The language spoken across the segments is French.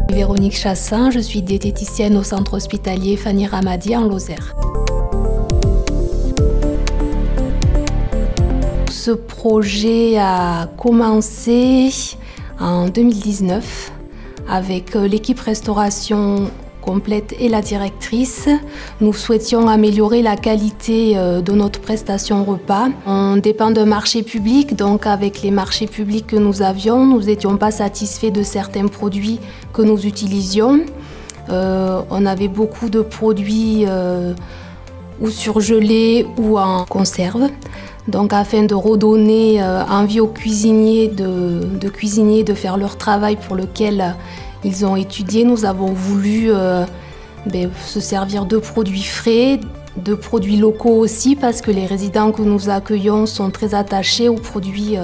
Véronique Chassin, je suis diététicienne au centre hospitalier Fanny Ramadi en Lozère. Ce projet a commencé en 2019 avec l'équipe restauration complète et la directrice. Nous souhaitions améliorer la qualité de notre prestation repas. On dépend d'un marché public, donc avec les marchés publics que nous avions, nous n'étions pas satisfaits de certains produits que nous utilisions. On avait beaucoup de produits ou surgelés ou en conserve. Donc afin de redonner envie aux cuisiniers de cuisiner, de faire leur travail pour lequel ils ont étudié, nous avons voulu se servir de produits frais, de produits locaux aussi, parce que les résidents que nous accueillons sont très attachés aux produits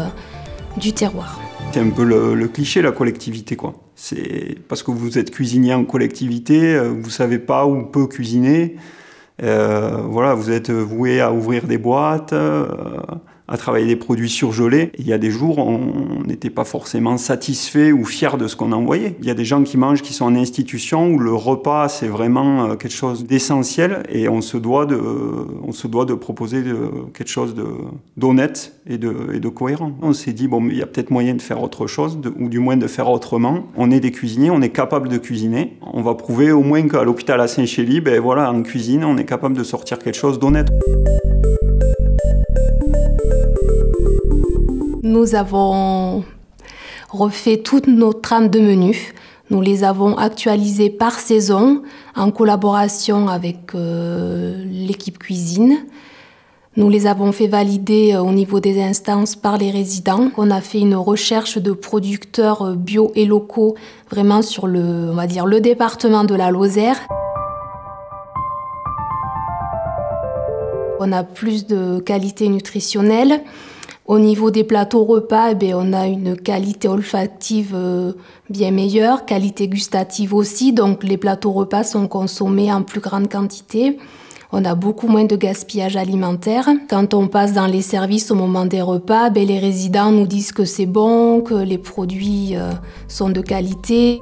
du terroir. C'est un peu le cliché, la collectivité, quoi. C'est parce que vous êtes cuisinier en collectivité, vous ne savez pas où peut cuisiner. Voilà, vous êtes voué à ouvrir des boîtes, à travailler des produits surgelés. Il y a des jours, on n'était pas forcément satisfait ou fier de ce qu'on envoyait. Il y a des gens qui mangent, qui sont en institution, où le repas, c'est vraiment quelque chose d'essentiel et on se doit de proposer quelque chose d'honnête et de cohérent. On s'est dit, bon, il y a peut-être moyen de faire autre chose, ou du moins de faire autrement. On est des cuisiniers, on est capable de cuisiner. On va prouver au moins qu'à l'hôpital à Saint-Chély, voilà, en cuisine, on est capable de sortir quelque chose d'honnête. Nous avons refait toutes nos trames de menus. Nous les avons actualisées par saison en collaboration avec l'équipe cuisine. Nous les avons fait valider au niveau des instances par les résidents. On a fait une recherche de producteurs bio et locaux vraiment sur le département de la Lozère. On a plus de qualité nutritionnelle. Au niveau des plateaux repas, on a une qualité olfactive bien meilleure, qualité gustative aussi, donc les plateaux repas sont consommés en plus grande quantité. On a beaucoup moins de gaspillage alimentaire. Quand on passe dans les services au moment des repas, les résidents nous disent que c'est bon, que les produits sont de qualité.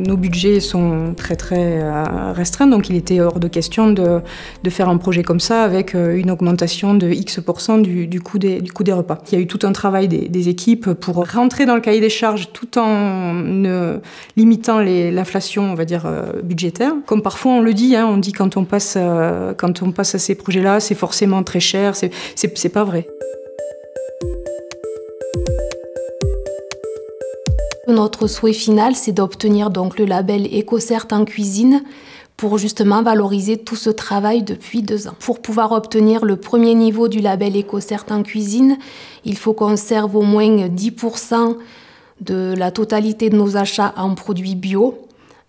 Nos budgets sont très restreints, donc il était hors de question de faire un projet comme ça avec une augmentation de X% du coût des repas. Il y a eu tout un travail des équipes pour rentrer dans le cahier des charges tout en limitant l'inflation, on va dire, budgétaire. Comme parfois on le dit, on dit quand on passe à ces projets-là, c'est forcément très cher, c'est pas vrai. Notre souhait final, c'est d'obtenir donc le label EcoCert en cuisine pour justement valoriser tout ce travail depuis 2 ans. Pour pouvoir obtenir le premier niveau du label EcoCert en cuisine, il faut qu'on serve au moins 10% de la totalité de nos achats en produits bio.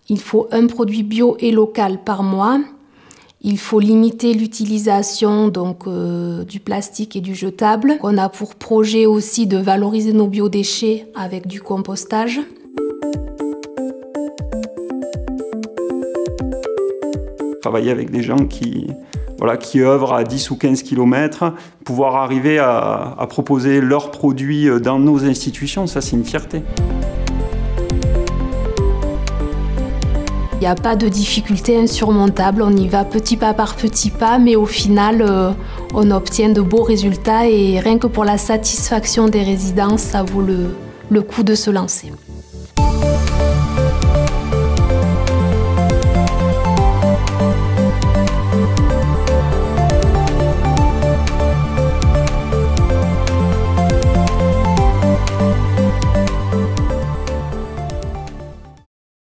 Il faut un produit bio et local par mois. Il faut limiter l'utilisation du plastique et du jetable. On a pour projet aussi de valoriser nos biodéchets avec du compostage. Travailler avec des gens qui œuvrent à 10 ou 15 km, pouvoir arriver à proposer leurs produits dans nos institutions, ça c'est une fierté. Il n'y a pas de difficulté insurmontable, on y va petit pas par petit pas, mais au final, on obtient de beaux résultats et rien que pour la satisfaction des résidents, ça vaut le coup de se lancer.